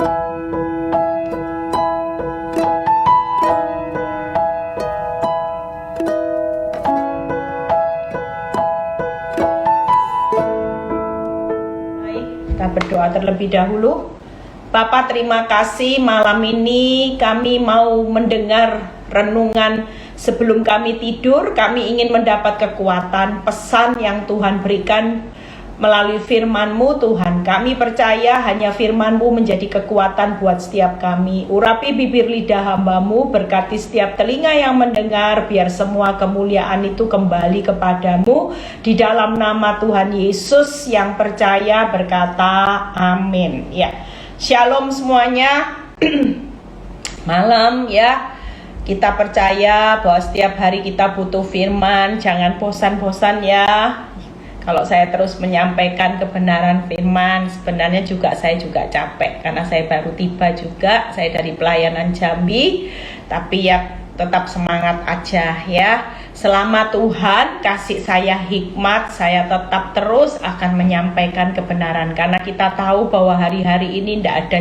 Kita berdoa terlebih dahulu. Bapa, terima kasih malam ini kami mau mendengar renungan. Sebelum kami tidur, kami ingin mendapat kekuatan, pesan yang Tuhan berikan melalui firman-Mu, Tuhan. Kami percaya hanya firman-Mu menjadi kekuatan buat setiap kami. Urapi bibir lidah hamba-Mu, berkati setiap telinga yang mendengar, biar semua kemuliaan itu kembali kepadamu. Di dalam nama Tuhan Yesus yang percaya berkata amin. Ya, shalom semuanya. Malam ya. Kita percaya bahwa setiap hari kita butuh firman. Jangan bosan-bosan ya. Kalau saya terus menyampaikan kebenaran firman, sebenarnya saya juga capek. Karena saya baru tiba juga, saya dari pelayanan Jambi. Tapi ya tetap semangat aja ya. Selama Tuhan kasih saya hikmat, saya tetap terus akan menyampaikan kebenaran. Karena kita tahu bahwa hari-hari ini tidak ada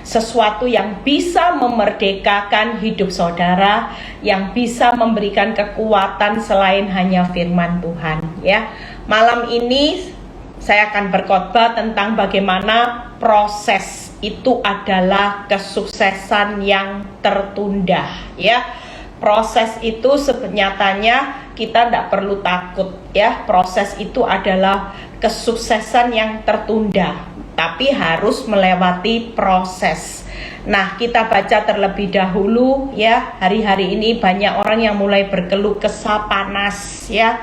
sesuatu yang bisa memerdekakan hidup saudara, yang bisa memberikan kekuatan selain hanya firman Tuhan ya. Malam ini saya akan berkhotbah tentang bagaimana proses itu adalah kesuksesan yang tertunda ya. Proses itu sebenarnya kita tidak perlu takut ya. Proses itu adalah kesuksesan yang tertunda, tapi harus melewati proses. Nah, kita baca terlebih dahulu ya. Hari-hari ini banyak orang yang mulai berkeluh kesah panas ya.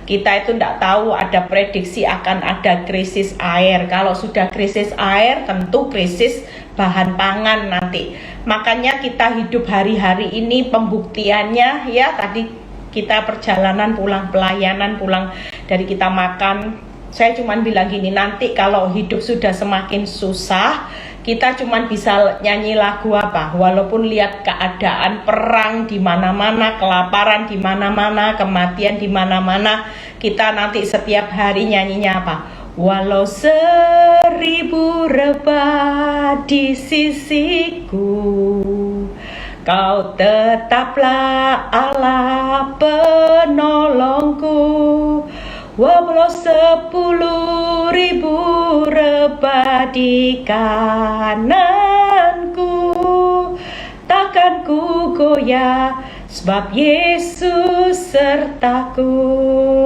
Kita itu tidak tahu, ada prediksi akan ada krisis air. Kalau sudah krisis air, tentu krisis bahan pangan nanti. Makanya kita hidup hari-hari ini pembuktiannya ya. Tadi kita perjalanan pulang pelayanan, pulang dari kita makan. Saya cuma bilang gini, nanti kalau hidup sudah semakin susah, kita cuma bisa nyanyi lagu apa? Walaupun lihat keadaan perang di mana-mana, kelaparan di mana-mana, kematian di mana-mana, kita nanti setiap hari nyanyinya apa? Walau 1000 rebah di sisiku, Kau tetaplah Allah penolongku. Walau 10.000 rebah di kananku, takkan ku goyah, sebab Yesus sertaku.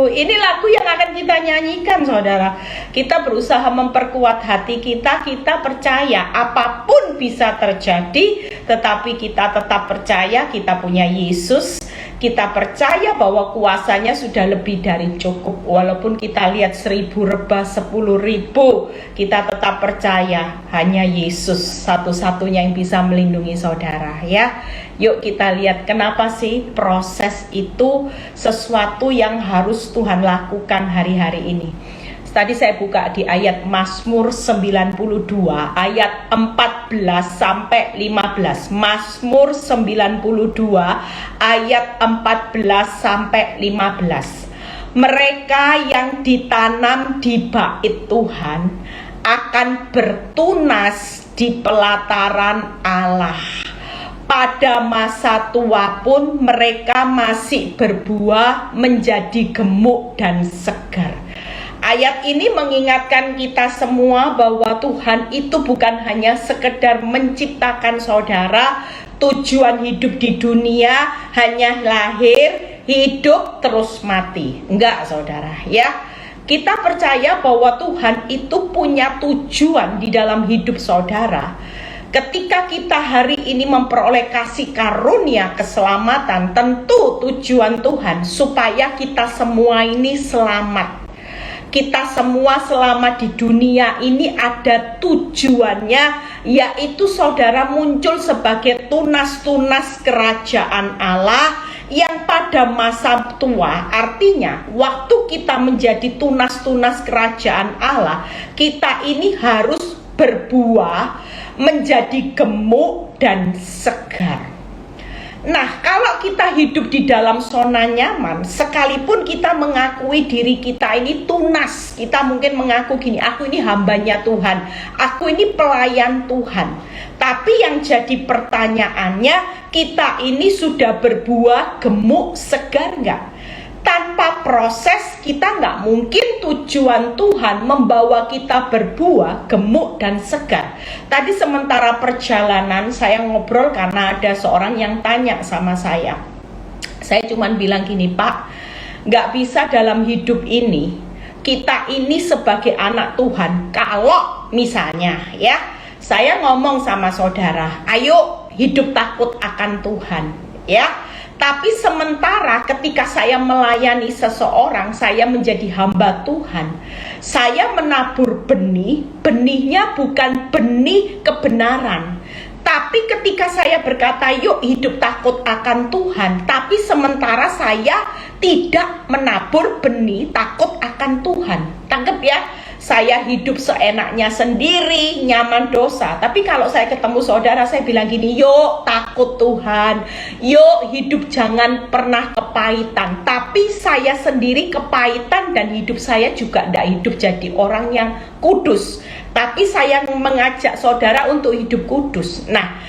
Ini lagu yang akan kita nyanyikan, saudara. Kita berusaha memperkuat hati kita. Kita percaya apapun bisa terjadi, tetapi kita tetap percaya kita punya Yesus. Kita percaya bahwa kuasanya sudah lebih dari cukup. Walaupun kita lihat 1000 rebah, 10.000, kita tetap percaya hanya Yesus satu-satunya yang bisa melindungi saudara ya. Yuk kita lihat kenapa sih proses itu sesuatu yang harus Tuhan lakukan hari-hari ini. Tadi saya buka di ayat Mazmur 92 ayat 14 sampai 15. Mazmur 92 ayat 14 sampai 15. Mereka yang ditanam di bait Tuhan akan bertunas di pelataran Allah. Pada masa tua pun mereka masih berbuah menjadi gemuk dan segar. Ayat ini mengingatkan kita semua bahwa Tuhan itu bukan hanya sekedar menciptakan saudara. Tujuan hidup di dunia hanya lahir, hidup, terus mati. Enggak, saudara ya. Kita percaya bahwa Tuhan itu punya tujuan di dalam hidup saudara. Ketika kita hari ini memperoleh kasih karunia keselamatan, tentu tujuan Tuhan supaya kita semua ini selamat. Kita semua selama di dunia ini ada tujuannya, yaitu saudara muncul sebagai tunas-tunas kerajaan Allah yang pada masa tua. Artinya waktu kita menjadi tunas-tunas kerajaan Allah, kita ini harus berbuah menjadi gemuk dan segar. Nah, kalau kita hidup di dalam zona nyaman, sekalipun kita mengakui diri kita ini tunas, kita mungkin mengaku gini, aku ini hambanya Tuhan, aku ini pelayan Tuhan. Tapi yang jadi pertanyaannya, kita ini sudah berbuah gemuk segar nggak? Tanpa proses kita nggak mungkin tujuan Tuhan membawa kita berbuah gemuk dan segar. Tadi sementara perjalanan saya ngobrol karena ada seorang yang tanya sama saya. Saya cuman bilang gini, Pak, nggak bisa dalam hidup ini kita ini sebagai anak Tuhan. Kalau misalnya ya, saya ngomong sama saudara, ayo hidup takut akan Tuhan ya. Tapi sementara ketika saya melayani seseorang, saya menjadi hamba Tuhan. Saya menabur benih, benihnya bukan benih kebenaran. Tapi ketika saya berkata, yuk hidup takut akan Tuhan, tapi sementara saya tidak menabur benih takut akan Tuhan. Tangkep ya? Saya hidup seenaknya sendiri, nyaman dosa. Tapi kalau saya ketemu saudara, saya bilang gini, yuk takut Tuhan, yuk hidup jangan pernah kepahitan. Tapi saya sendiri kepahitan dan hidup saya juga tidak hidup jadi orang yang kudus. Tapi saya mengajak saudara untuk hidup kudus. Nah,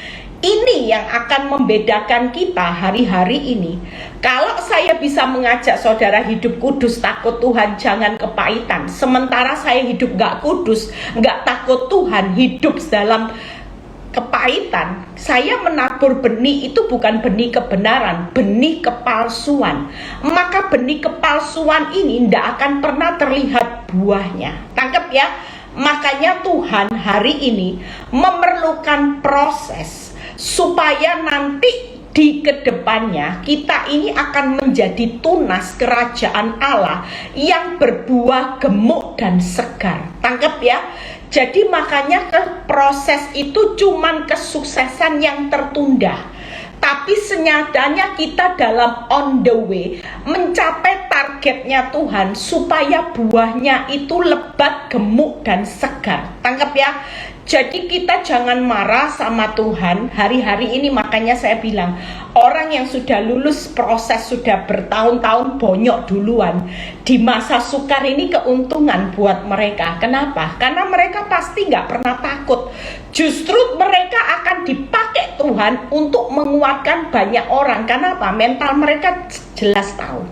ini yang akan membedakan kita hari-hari ini. Kalau saya bisa mengajak saudara hidup kudus, takut Tuhan, jangan kepahitan. Sementara saya hidup gak kudus, gak takut Tuhan, hidup dalam kepahitan. Saya menabur benih itu bukan benih kebenaran, benih kepalsuan. Maka benih kepalsuan ini tidak akan pernah terlihat buahnya. Tangkap ya? Makanya Tuhan hari ini memerlukan proses supaya nanti di kedepannya kita ini akan menjadi tunas kerajaan Allah yang berbuah gemuk dan segar. Tangkap ya? Jadi makanya proses itu cuman kesuksesan yang tertunda. Tapi senyatanya kita dalam on the way mencapai targetnya Tuhan supaya buahnya itu lebat, gemuk, dan segar. Tangkap ya? Jadi kita jangan marah sama Tuhan hari-hari ini. Makanya saya bilang, orang yang sudah lulus proses sudah bertahun-tahun bonyok duluan. Di masa sukar ini keuntungan buat mereka. Kenapa? Karena mereka pasti nggak pernah takut. Justru mereka akan dipakai Tuhan untuk menguatkan banyak orang. Kenapa? Mental mereka jelas tahu.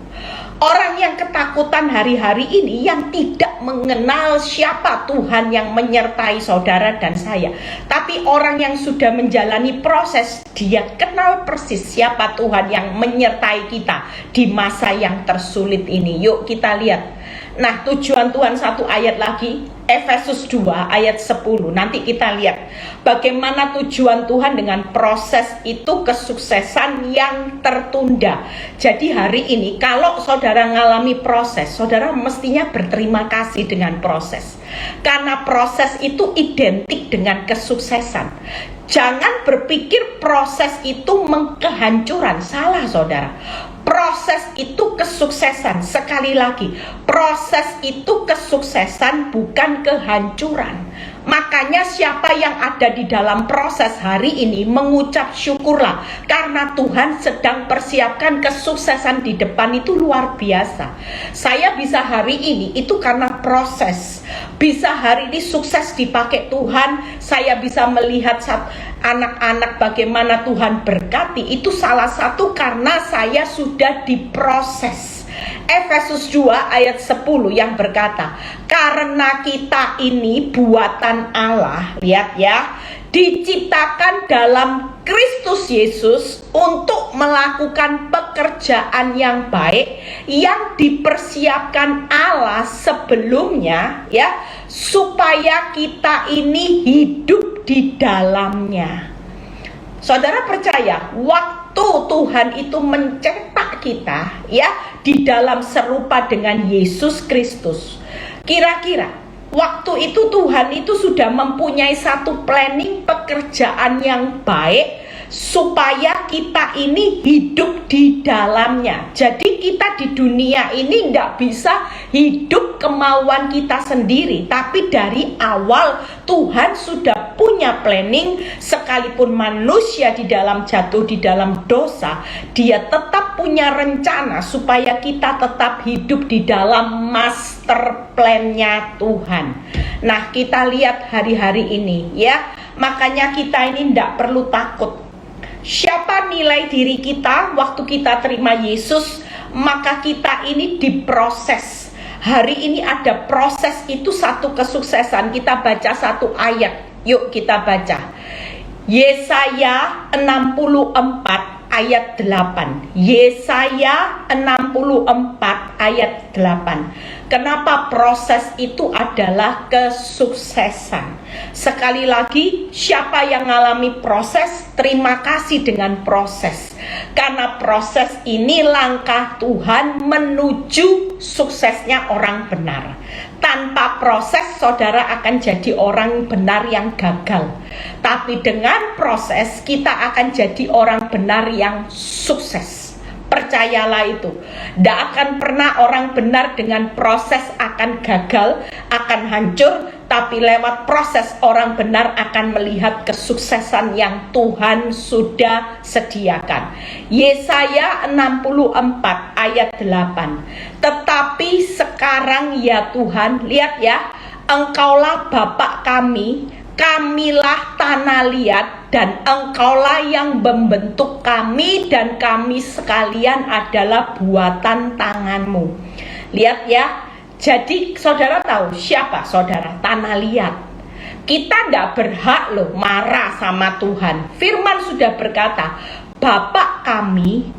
Orang yang ketakutan hari-hari ini yang tidak mengenal siapa Tuhan yang menyertai saudara dan saya. Tapi orang yang sudah menjalani proses, dia kenal persis siapa Tuhan yang menyertai kita di masa yang tersulit ini. Yuk kita lihat. Nah, tujuan Tuhan satu ayat lagi, Efesus 2 ayat 10. Nanti kita lihat bagaimana tujuan Tuhan dengan proses itu kesuksesan yang tertunda. Jadi hari ini kalau saudara mengalami proses, saudara mestinya berterima kasih dengan proses. Karena proses itu identik dengan kesuksesan. Jangan berpikir proses itu kehancuran. Salah saudara. Proses itu kesuksesan. Sekali lagi, proses itu kesuksesan bukan kehancuran. Makanya siapa yang ada di dalam proses hari ini mengucap syukurlah, karena Tuhan sedang persiapkan kesuksesan di depan. Itu luar biasa. Saya bisa hari ini itu karena proses. Bisa hari ini sukses dipakai Tuhan. Saya bisa melihat anak-anak bagaimana Tuhan berkati. Itu salah satu karena saya sudah diproses. Efesus 2 ayat 10 yang berkata, karena kita ini buatan Allah, lihat ya, diciptakan dalam Kristus Yesus untuk melakukan pekerjaan yang baik yang dipersiapkan Allah sebelumnya ya, supaya kita ini hidup di dalamnya. Saudara percaya waktu Tuhan itu mencetak kita ya di dalam serupa dengan Yesus Kristus, kira-kira waktu itu Tuhan itu sudah mempunyai satu planning pekerjaan yang baik supaya kita ini hidup di dalamnya. Jadi kita di dunia ini tidak bisa hidup kemauan kita sendiri, tapi dari awal Tuhan sudah sudah punya planning, sekalipun manusia di dalam jatuh di dalam dosa, dia tetap punya rencana supaya kita tetap hidup di dalam master plan-nya Tuhan. Nah, kita lihat hari-hari ini ya, makanya kita ini tidak perlu takut. Siapa nilai diri kita waktu kita terima Yesus, maka kita ini diproses. Hari ini ada proses, itu satu kesuksesan. Kita baca satu ayat. Yuk kita baca. Yesaya 64 ayat 8. Yesaya 64 ayat 8. Kenapa proses itu adalah kesuksesan? Sekali lagi, siapa yang mengalami proses, terima kasih dengan proses. Karena proses ini langkah Tuhan menuju suksesnya orang benar. Tanpa proses, saudara akan jadi orang benar yang gagal. Tapi dengan proses, kita akan jadi orang benar yang sukses. Percayalah itu. Tidak akan pernah orang benar dengan proses akan gagal, akan hancur. Tapi lewat proses orang benar akan melihat kesuksesan yang Tuhan sudah sediakan. Yesaya 64 ayat 8. Tetapi sekarang ya Tuhan, lihat ya, Engkaulah Bapa kami, kamilah tanah liat, dan Engkaulah yang membentuk kami, dan kami sekalian adalah buatan tangan-Mu. Lihat ya. Jadi saudara tahu siapa saudara? Tanah liat. Kita tidak berhak loh marah sama Tuhan. Firman sudah berkata, Bapa kami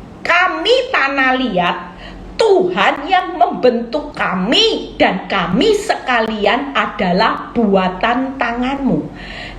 tanah liat, Tuhan yang membentuk kami, dan kami sekalian adalah buatan tangan-Mu.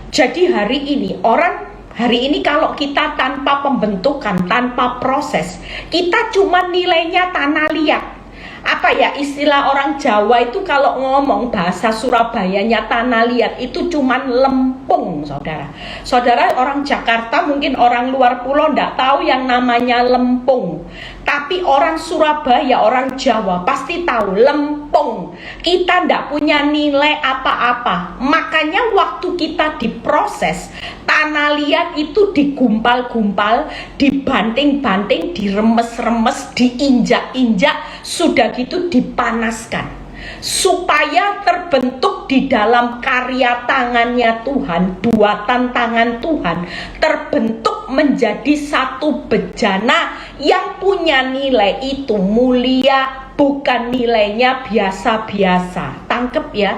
Jadi hari ini kalau kita tanpa pembentukan, tanpa proses, kita cuma nilainya tanah liat. Apa ya istilah orang Jawa itu kalau ngomong bahasa Surabayanya tanah liat itu cuman lempung, saudara. Saudara orang Jakarta, mungkin orang luar pulau ndak tahu yang namanya lempung. Tapi orang Surabaya, orang Jawa pasti tahu lempung. Kita ndak punya nilai apa-apa. Makanya waktu kita diproses, tanah liat itu digumpal-gumpal, dibanting-banting, diremes-remes, diinjak-injak, sudah gitu dipanaskan. Supaya terbentuk di dalam karya tangannya Tuhan, buatan tangan Tuhan, terbentuk menjadi satu bejana yang punya nilai itu mulia, bukan nilainya biasa-biasa. Tangkep ya.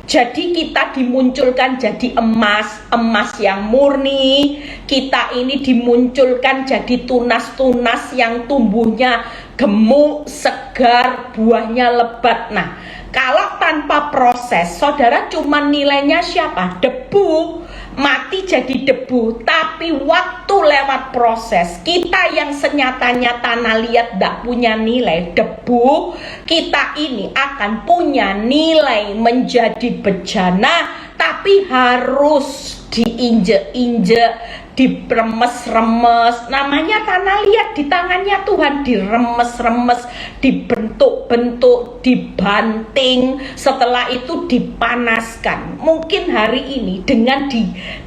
Jadi kita dimunculkan jadi emas yang murni. Kita ini dimunculkan jadi tunas-tunas yang tumbuhnya gemuk, segar, buahnya lebat. Nah, kalau tanpa proses, saudara cuma nilainya siapa? Debu, mati jadi debu. Tapi waktu lewat proses, kita yang senyatanya tanah liat tidak punya nilai, debu, kita ini akan punya nilai menjadi bejana, tapi harus diinjek-injek, diremes-remes. Namanya tanah liat di tangannya Tuhan, diremes-remes, dibentuk-bentuk, dibanting, setelah itu dipanaskan. Mungkin hari ini dengan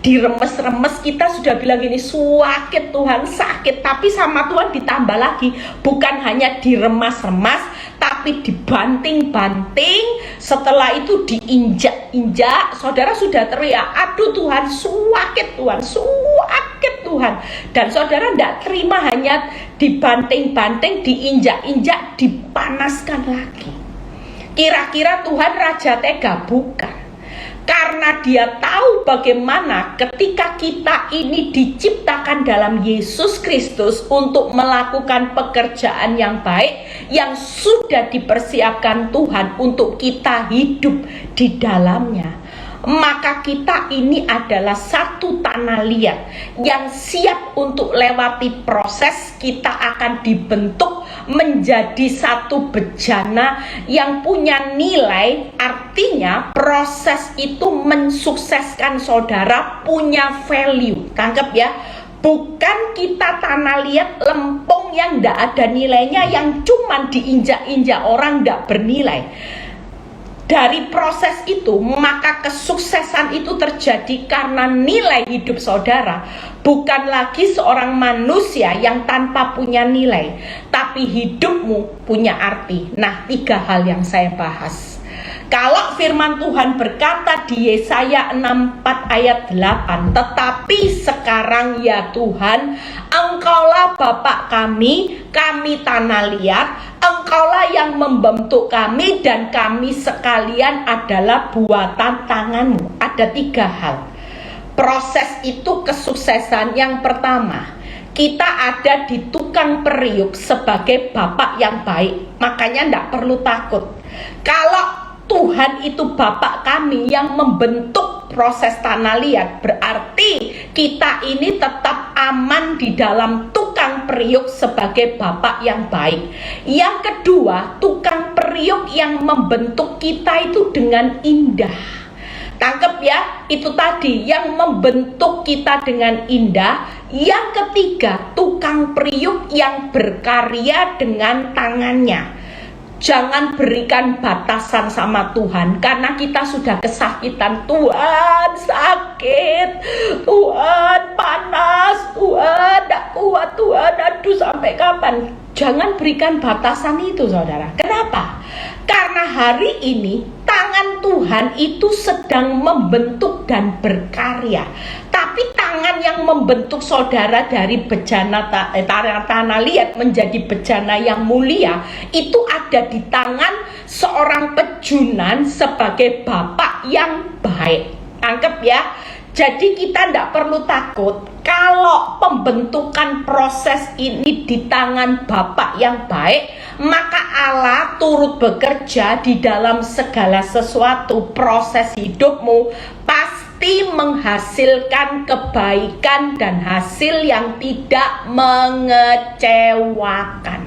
diremes-remes kita sudah bilang ini sakit Tuhan, sakit, tapi sama Tuhan ditambah lagi, bukan hanya diremas-remas, tapi dibanting-banting, setelah itu diinjak-injak. Saudara sudah teriak, aduh Tuhan, sakit Tuhan, sakit Tuhan. Dan saudara tidak terima hanya dibanting-banting, diinjak-injak, dipanaskan lagi. Kira-kira Tuhan raja tega? Bukan. Karena dia tahu bagaimana ketika kita ini diciptakan dalam Yesus Kristus untuk melakukan pekerjaan yang baik, yang sudah dipersiapkan Tuhan untuk kita hidup di dalamnya. Maka kita ini adalah satu tanah liat yang siap untuk lewati proses. Kita akan dibentuk menjadi satu bejana yang punya nilai. Artinya proses itu mensukseskan saudara punya value. Tangkap ya. Bukan kita tanah liat lempung yang tidak ada nilainya, yang cuman diinjak-injak orang tidak bernilai. Dari proses itu, maka kesuksesan itu terjadi karena nilai hidup saudara bukan lagi seorang manusia yang tanpa punya nilai, tapi hidupmu punya arti. Nah, 3 hal yang saya bahas. Kalau firman Tuhan berkata di Yesaya 64 ayat 8, tetapi sekarang ya Tuhan, Engkaulah Bapa kami tanah liat, Engkaulah yang membentuk kami dan kami sekalian adalah buatan tanganmu. Ada 3 hal. Proses itu kesuksesan. Yang pertama, kita ada di tukang periuk sebagai Bapak yang baik. Makanya tidak perlu takut. Kalau Tuhan itu Bapak kami yang membentuk proses tanah liat, berarti kita ini tetap aman di dalam tukang periuk sebagai Bapak yang baik. Yang kedua, tukang periuk yang membentuk kita itu dengan indah. Tangkep ya, itu tadi yang membentuk kita dengan indah. Yang ketiga, tukang periuk yang berkarya dengan tangannya. Jangan berikan batasan sama Tuhan, karena kita sudah kesakitan. Tuhan sakit, Tuhan panas, Tuhan tidak kuat, Tuhan aduh sampai kapan. Jangan berikan batasan itu saudara. Kenapa? Karena hari ini tangan Tuhan itu sedang membentuk dan berkarya. Tapi tangan yang membentuk saudara dari bejana tanah liat menjadi bejana yang mulia, itu ada di tangan seorang pejunan sebagai Bapak yang baik. Tangkep ya. Jadi kita tidak perlu takut kalau pembentukan proses ini di tangan Bapak yang baik, maka Allah turut bekerja di dalam segala sesuatu. Proses hidupmu pasti menghasilkan kebaikan dan hasil yang tidak mengecewakan.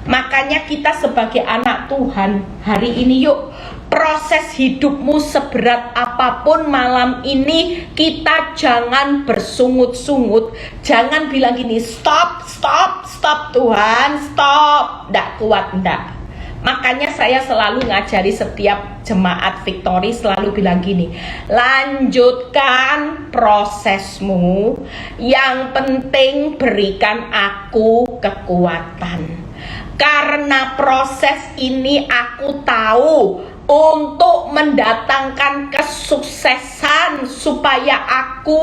Makanya kita sebagai anak Tuhan hari ini yuk, proses hidupmu seberat apapun malam ini, kita jangan bersungut-sungut. Jangan bilang gini, stop Tuhan, stop, nggak kuat, nggak. Makanya saya selalu ngajari setiap jemaat Victory, selalu bilang gini, lanjutkan prosesmu, yang penting berikan aku kekuatan. Karena proses ini aku tahu untuk mendatangkan kesuksesan, supaya aku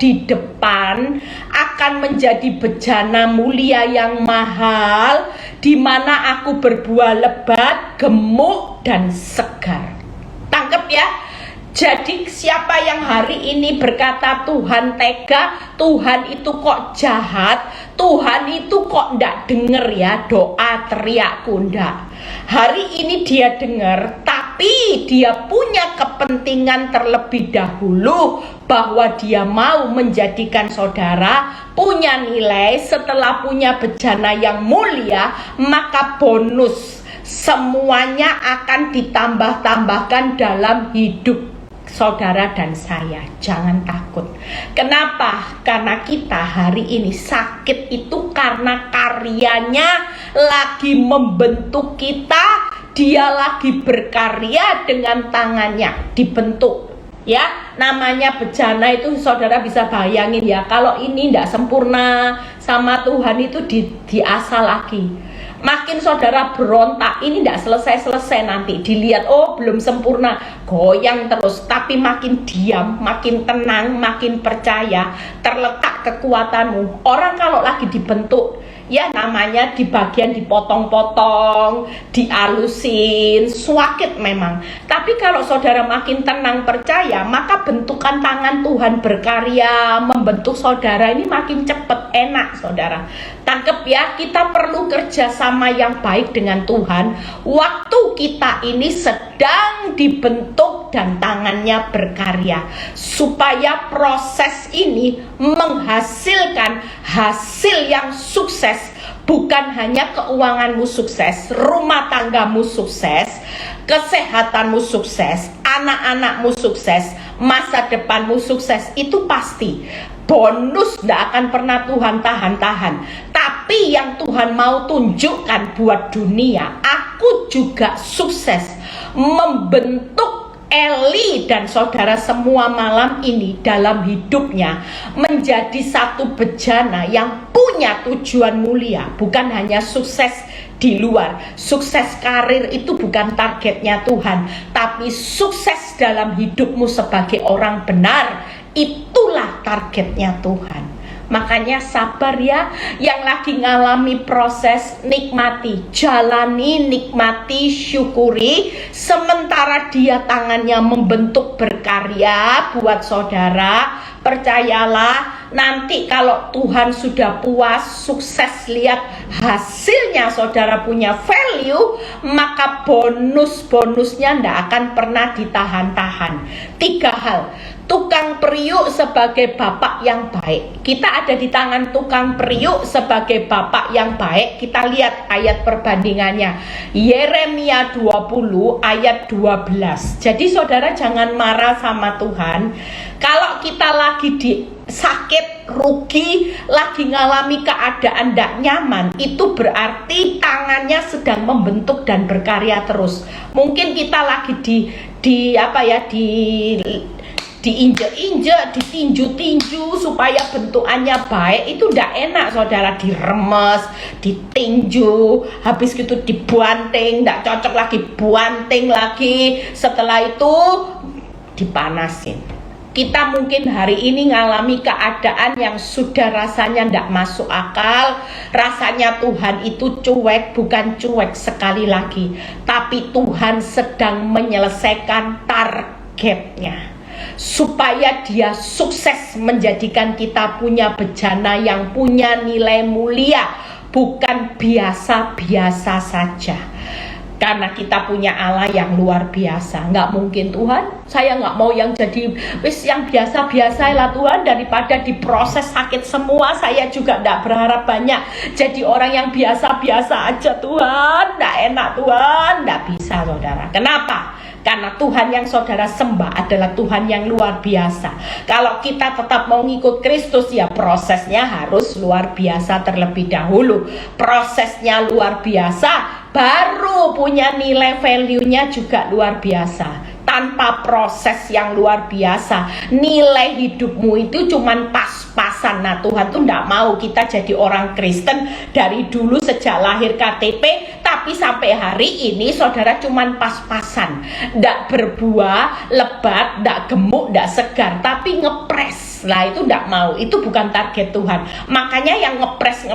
di depan akan menjadi bejana mulia yang mahal, di mana aku berbuah lebat, gemuk dan segar. Tangkep ya? Jadi siapa yang hari ini berkata Tuhan tega, Tuhan itu kok jahat, Tuhan itu kok ndak denger ya doa teriakku, ndak. Hari ini dia dengar, tapi dia punya kepentingan terlebih dahulu bahwa dia mau menjadikan saudara punya nilai. Setelah punya bejana yang mulia, maka bonus semuanya akan ditambah-tambahkan dalam hidup saudara dan saya. Jangan takut. Kenapa? Karena kita hari ini sakit itu karena karyanya lagi membentuk kita. Dia lagi berkarya dengan tangannya, dibentuk. Ya, namanya bejana itu saudara bisa bayangin ya, kalau ini tidak sempurna sama Tuhan itu diasah lagi. Makin saudara berontak, ini tidak selesai-selesai nanti. Dilihat, oh belum sempurna, goyang terus. Tapi makin diam, makin tenang, makin percaya, terletak kekuatanmu. Orang kalau lagi dibentuk, ya namanya di bagian dipotong-potong, dialusin, sakit memang. Tapi kalau saudara makin tenang percaya, maka bentukan tangan Tuhan berkarya membentuk saudara ini makin cepat, enak saudara. Tangkep ya, kita perlu kerjasama yang baik dengan Tuhan. Waktu kita ini sedang dibentuk dan tangannya berkarya, supaya proses ini menghasilkan hasil yang sukses. Bukan hanya keuanganmu sukses, rumah tanggamu sukses, kesehatanmu sukses, anak-anakmu sukses, masa depanmu sukses. Itu pasti. Bonus tidak akan pernah Tuhan tahan-tahan. Tapi yang Tuhan mau tunjukkan buat dunia, aku juga sukses. membentuk Eli dan saudara semua malam ini dalam hidupnya menjadi satu bejana yang punya tujuan mulia, bukan hanya sukses di luar. Sukses karir itu bukan targetnya Tuhan, tapi sukses dalam hidupmu sebagai orang benar, itulah targetnya Tuhan. Makanya sabar ya, yang lagi ngalami proses, nikmati, jalani, nikmati, syukuri. Sementara dia tangannya membentuk berkarya buat saudara, percayalah nanti kalau Tuhan sudah puas, sukses, lihat hasilnya saudara punya value, maka bonus-bonusnya tidak akan pernah ditahan-tahan. 3 hal. Tukang periuk sebagai bapak yang baik. Kita ada di tangan tukang periuk sebagai bapak yang baik. Kita lihat ayat perbandingannya. Yeremia 20 ayat 12. Jadi saudara jangan marah sama Tuhan. Kalau kita lagi sakit, rugi, lagi ngalami keadaan tidak nyaman, itu berarti tangannya sedang membentuk dan berkarya terus. Mungkin kita lagi diinjek-injek, ditinju-tinju supaya bentukannya baik, itu ndak enak saudara. Diremes, ditinju, habis gitu dibanting, ndak cocok lagi, banting lagi, setelah itu dipanasin. Kita mungkin hari ini ngalami keadaan yang sudah rasanya ndak masuk akal, rasanya Tuhan itu cuek, bukan cuek sekali lagi, tapi Tuhan sedang menyelesaikan targetnya supaya dia sukses menjadikan kita punya bejana yang punya nilai mulia, bukan biasa-biasa saja. Karena kita punya Allah yang luar biasa. Nggak mungkin Tuhan, saya nggak mau yang jadi yang biasa-biasa lah Tuhan. Daripada diproses sakit semua, saya juga nggak berharap banyak jadi orang yang biasa-biasa aja Tuhan. Nggak enak Tuhan, nggak bisa saudara. Kenapa? Karena Tuhan yang saudara sembah adalah Tuhan yang luar biasa. Kalau kita tetap mau ngikut Kristus, ya prosesnya harus luar biasa terlebih dahulu. Prosesnya luar biasa, baru punya nilai value-nya juga luar biasa. Tanpa proses yang luar biasa, nilai hidupmu itu cuman pas-pasan. Nah Tuhan tuh tidak mau kita jadi orang Kristen dari dulu sejak lahir KTP, tapi sampai hari ini saudara cuman pas-pasan, tidak berbuah, lebat, tidak gemuk, tidak segar, tapi ngepres. Nah itu tidak mau, itu bukan target Tuhan. Makanya yang ngepres,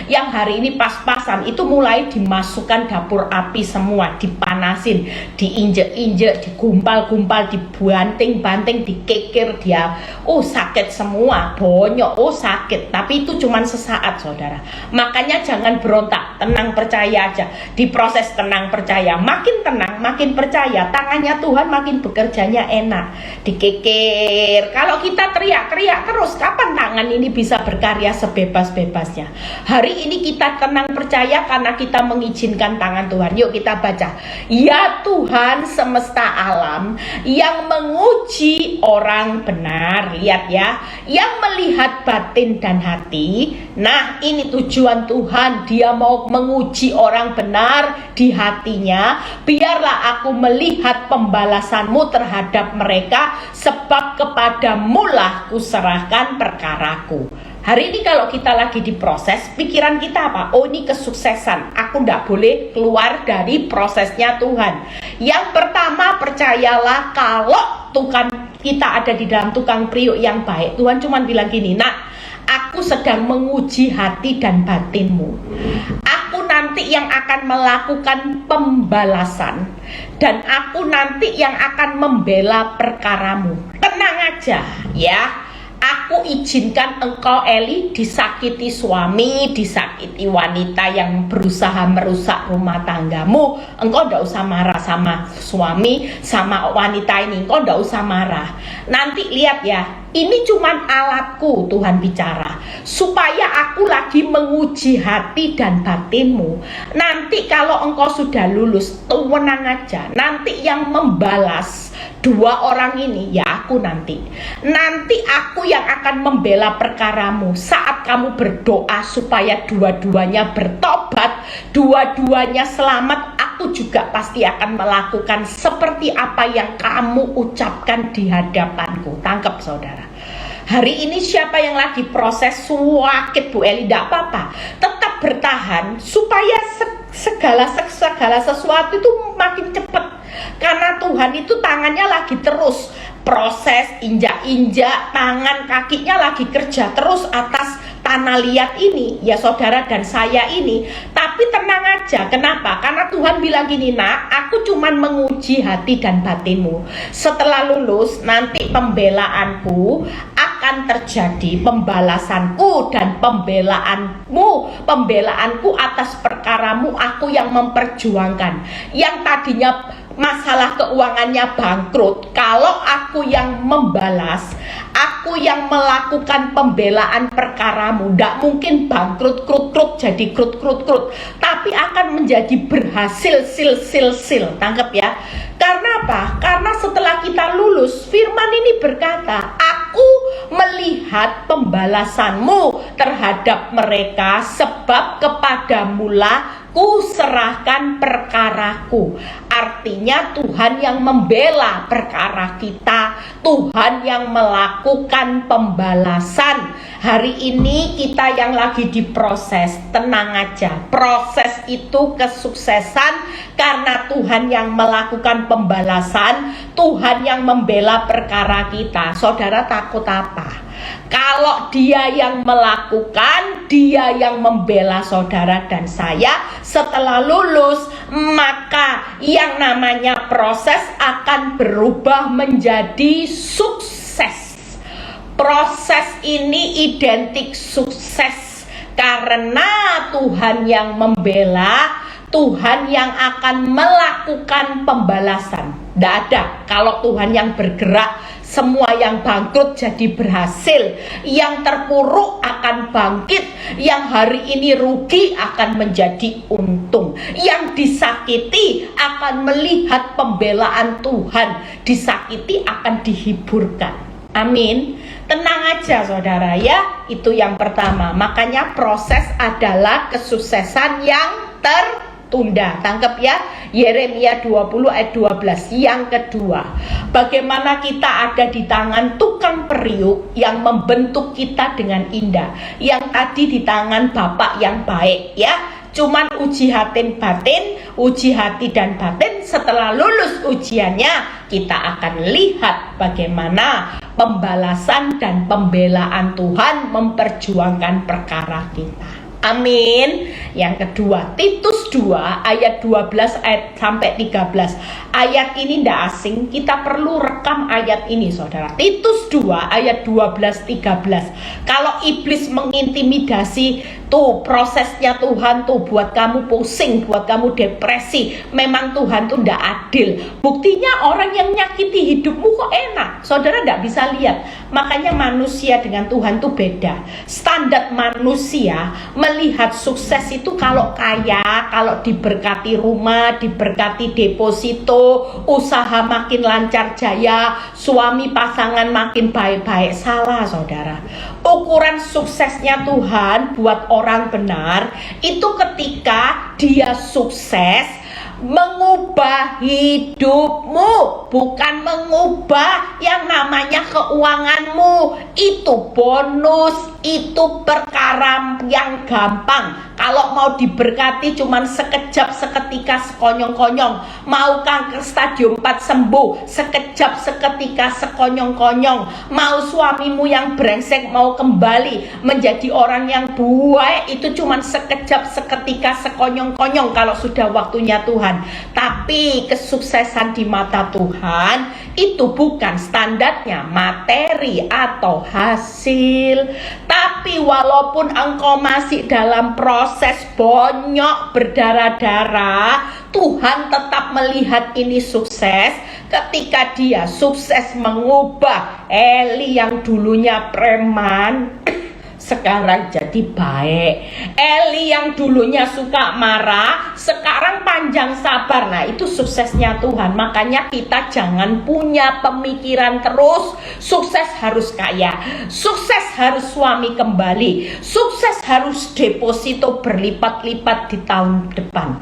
yang hari ini pas-pasan itu mulai dimasukkan dapur api semua, dipanasin, diinjek-injek, digumpal-gumpal, dibanting-banting, dikekir dia. Oh sakit semua, bonyok, oh sakit. Tapi itu cuman sesaat saudara. Makanya jangan berontak, tenang percaya aja. Diproses tenang percaya, makin tenang, makin percaya, tangannya Tuhan makin bekerjanya enak. Dikekir. Kalau kita teriak-teriak terus, kapan tangan ini bisa berkarya sebebas-bebasnya? Hari ini kita tenang percaya karena kita mengizinkan tangan Tuhan. Yuk kita baca. Ya Tuhan semesta alam yang menguji orang benar, lihat ya, yang melihat batin dan hati. Nah ini tujuan Tuhan, dia mau menguji orang benar di hatinya. Biarlah aku melihat pembalasanmu terhadap mereka, sebab kepadamu lah kuserahkan perkaraku. Hari ini kalau kita lagi diproses, pikiran kita apa? Oh ini kesuksesan, aku tidak boleh keluar dari prosesnya Tuhan. Yang pertama percayalah, kalau Tuhan kita ada di dalam tukang periuk yang baik, Tuhan cuma bilang gini, nak, aku sedang menguji hati dan batinmu. Aku nanti yang akan melakukan pembalasan, dan aku nanti yang akan membela perkaramu. Tenang aja ya. Aku izinkan engkau Eli disakiti suami, disakiti wanita yang berusaha merusak rumah tanggamu. Engkau tidak usah marah sama suami, sama wanita ini. Engkau tidak usah marah. Nanti lihat ya, ini cuman alatku, Tuhan bicara, supaya aku lagi menguji hati dan batinmu. Nanti kalau engkau sudah lulus, tenang aja. Nanti yang membalas Dua orang ini ya aku nanti aku yang akan membela perkaramu saat kamu berdoa supaya dua-duanya bertobat, dua-duanya selamat. Aku juga pasti akan melakukan seperti apa yang kamu ucapkan di hadapanku. Tangkap saudara. Hari ini siapa yang lagi proses sakit Bu Eli? Tidak apa-apa, tetap bertahan supaya segala sesuatu itu makin cepat. Karena Tuhan itu tangannya lagi terus proses, injak-injak, tangan kakinya lagi kerja terus atas tanah liat ini, ya saudara dan saya ini. Tapi tenang aja, kenapa? Karena Tuhan bilang gini, nak, aku cuman menguji hati dan batinmu. Setelah lulus, nanti pembelaanku akan terjadi, pembalasanku dan pembelaanku atas perkaramu, aku yang memperjuangkan. Yang tadinya masalah keuangannya bangkrut, kalau aku yang membalas, aku yang melakukan pembelaan perkaramu, tidak mungkin bangkrut krut jadi krut, tapi akan menjadi berhasil sil. Tangkap ya. Karena apa? Karena setelah kita lulus, firman ini berkata, aku melihat pembalasanmu terhadap mereka, sebab kepadamulah ku serahkan perkaraku. Artinya Tuhan yang membela perkara kita, Tuhan yang melakukan pembalasan. Hari ini kita yang lagi diproses, tenang aja, proses itu kesuksesan karena Tuhan yang melakukan pembalasan, Tuhan yang membela perkara kita. Saudara takut apa? Kalau dia yang melakukan, dia yang membela saudara dan saya setelah lulus, maka yang namanya proses akan berubah menjadi sukses. Proses ini identik sukses karena Tuhan yang membela, Tuhan yang akan melakukan pembalasan. Tidak ada kalau Tuhan yang bergerak, semua yang bangkrut jadi berhasil, yang terpuruk akan bangkit, yang hari ini rugi akan menjadi untung, yang disakiti akan melihat pembelaan Tuhan, disakiti akan dihiburkan. Amin. Tenang aja saudara ya, itu yang pertama. Makanya proses adalah kesuksesan yang tertunda. Tangkap ya, Yeremia 20 ayat 12. Yang kedua, bagaimana kita ada di tangan tukang periuk yang membentuk kita dengan indah. Yang tadi di tangan Bapak yang baik ya. Cuman uji hati dan batin. Setelah lulus ujiannya, kita akan lihat bagaimana pembalasan dan pembelaan Tuhan memperjuangkan perkara kita. Amin. Yang kedua, Titus 2 ayat 12 ayat sampai 13. Ayat ini tidak asing, kita perlu rekam ayat ini saudara. Titus 2 ayat 12-13. Kalau iblis mengintimidasi, tuh prosesnya Tuhan tuh buat kamu pusing, buat kamu depresi. Memang Tuhan tuh tidak adil. Buktinya orang yang nyakiti hidupmu kok enak. Saudara tidak bisa lihat. Makanya manusia dengan Tuhan tuh beda. Standar manusia melihat sukses itu kalau kaya, kalau diberkati rumah, diberkati deposito, usaha makin lancar jaya, suami pasangan makin baik-baik. Salah saudara. Ukuran suksesnya Tuhan buat orang benar itu ketika dia sukses mengubah hidupmu, bukan mengubah yang namanya keuanganmu. Itu bonus, itu perkara yang gampang. Kalau mau diberkati cuman sekejap, seketika, sekonyong-konyong. Mau kanker stadium 4 sembuh, sekejap, seketika, sekonyong-konyong. Mau suamimu yang brengsek mau kembali menjadi orang yang baik, itu cuman sekejap, seketika, sekonyong-konyong kalau sudah waktunya Tuhan. Tapi kesuksesan di mata Tuhan itu bukan standarnya materi atau hasil. Tapi walaupun engkau masih dalam proses bonyok berdarah-darah, Tuhan tetap melihat ini sukses. Ketika dia sukses mengubah Eli yang dulunya preman sekarang jadi jadi baik. Eli yang dulunya suka marah, sekarang panjang sabar. Nah, itu suksesnya Tuhan. Makanya kita jangan punya pemikiran terus sukses harus kaya, sukses harus suami kembali, sukses harus deposito berlipat-lipat di tahun depan.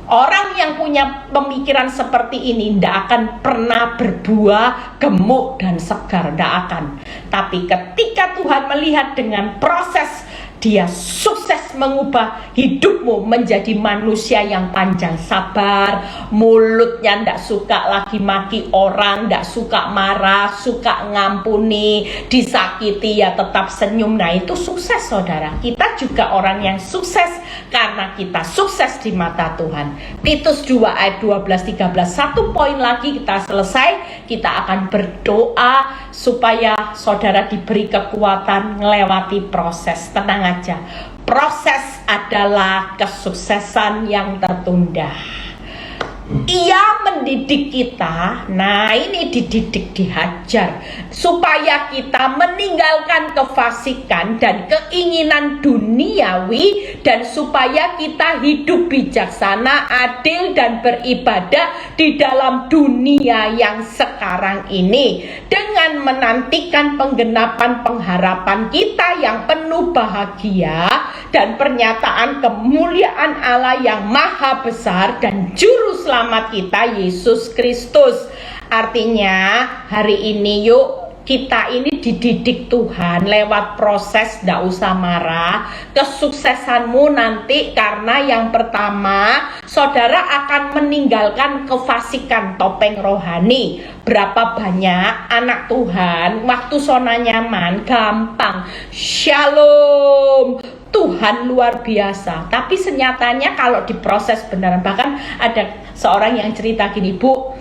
Orang yang punya pemikiran seperti ini tidak akan pernah berbuah gemuk dan segar, tidak akan. Tapi ketika Tuhan melihat dengan proses, Dia sukses mengubah hidupmu menjadi manusia yang panjang sabar, mulutnya tidak suka lagi maki orang, tidak suka marah, suka ngampuni, disakiti ya tetap senyum. Nah, itu sukses saudara. Kita juga orang yang sukses karena kita sukses di mata Tuhan. Titus 2 ayat 12-13, satu poin lagi kita selesai. Kita akan berdoa supaya saudara diberi kekuatan melewati proses. Tenang aja, proses adalah kesuksesan yang tertunda. Ia mendidik kita. Nah, ini dididik, dihajar supaya kita meninggalkan kefasikan dan keinginan duniawi, dan supaya kita hidup bijaksana, adil, dan beribadah di dalam dunia yang sekarang ini, dengan menantikan penggenapan pengharapan kita yang penuh bahagia dan pernyataan kemuliaan Allah yang maha besar dan juru selamat kita, Yesus Kristus. Artinya hari ini yuk kita ini dididik Tuhan lewat proses, tidak usah marah. Kesuksesanmu nanti karena yang pertama, saudara akan meninggalkan kefasikan, topeng rohani. Berapa banyak anak Tuhan waktu zona nyaman, gampang, shalom, Tuhan luar biasa. Tapi senyatanya kalau diproses beneran, bahkan ada seorang yang cerita gini, Bu,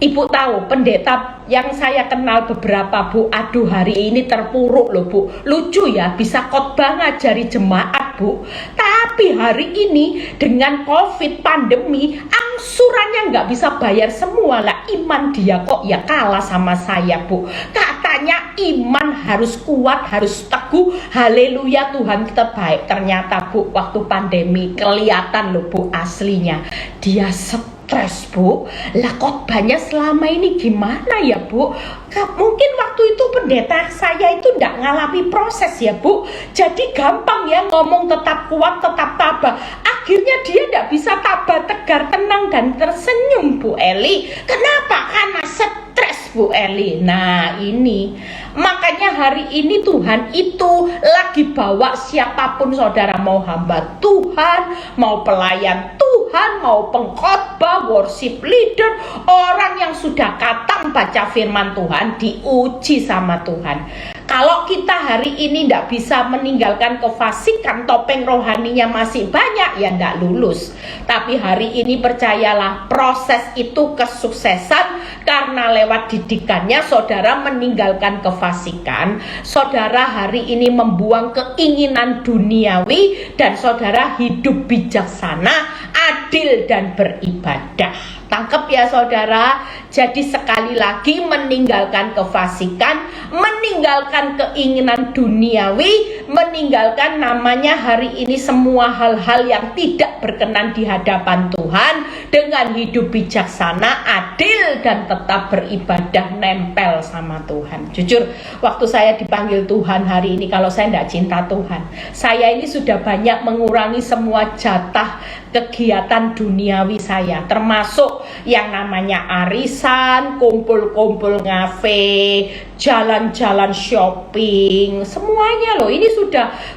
Ibu tahu pendeta yang saya kenal beberapa, Bu, aduh hari ini terpuruk loh, Bu. Lucu ya, bisa khotbah ngajari jemaat, Bu. Tapi hari ini dengan COVID pandemi, angsurannya nggak bisa bayar semua lah. Iman dia kok ya kalah sama saya, Bu. Katanya iman harus kuat, harus teguh. Haleluya, Tuhan kita baik. Ternyata, Bu, waktu pandemi kelihatan loh, Bu, aslinya dia stres, Bu. Lah khotbahnya selama ini gimana ya, Bu? Mungkin waktu itu pendeta saya itu tidak ngalami proses ya, Bu. Jadi gampang ya ngomong tetap kuat, tetap tabah. Akhirnya dia tidak bisa tabah, tegar, tenang, dan tersenyum, Bu Eli. Kenapa? Karena stres, Bu Eli. Nah, ini makanya hari ini Tuhan itu lagi bawa siapapun saudara, mau hamba Tuhan, mau pelayan Tuhan, mau pengkhotbah, worship leader, orang yang sudah katang baca firman Tuhan, diuji sama Tuhan. Kalau kita hari ini tidak bisa meninggalkan kefasikan, topeng rohaninya masih banyak, ya tidak lulus. Tapi hari ini percayalah, proses itu kesuksesan karena lewat didikannya saudara meninggalkan kefasikan, saudara hari ini membuang keinginan duniawi, dan saudara hidup bijaksana, adil, dan beribadah. Tangkap ya saudara. Jadi sekali lagi, meninggalkan kefasikan, meninggalkan keinginan duniawi, meninggalkan namanya hari ini semua hal-hal yang tidak berkenan di hadapan Tuhan, dengan hidup bijaksana, adil, dan tetap beribadah, nempel sama Tuhan. Jujur, waktu saya dipanggil Tuhan hari ini, kalau saya tidak cinta Tuhan, saya ini sudah banyak mengurangi semua jatah kegiatan duniawi saya, termasuk yang namanya arisan, kumpul-kumpul ngafe, jalan-jalan shopping, semuanya loh. Ini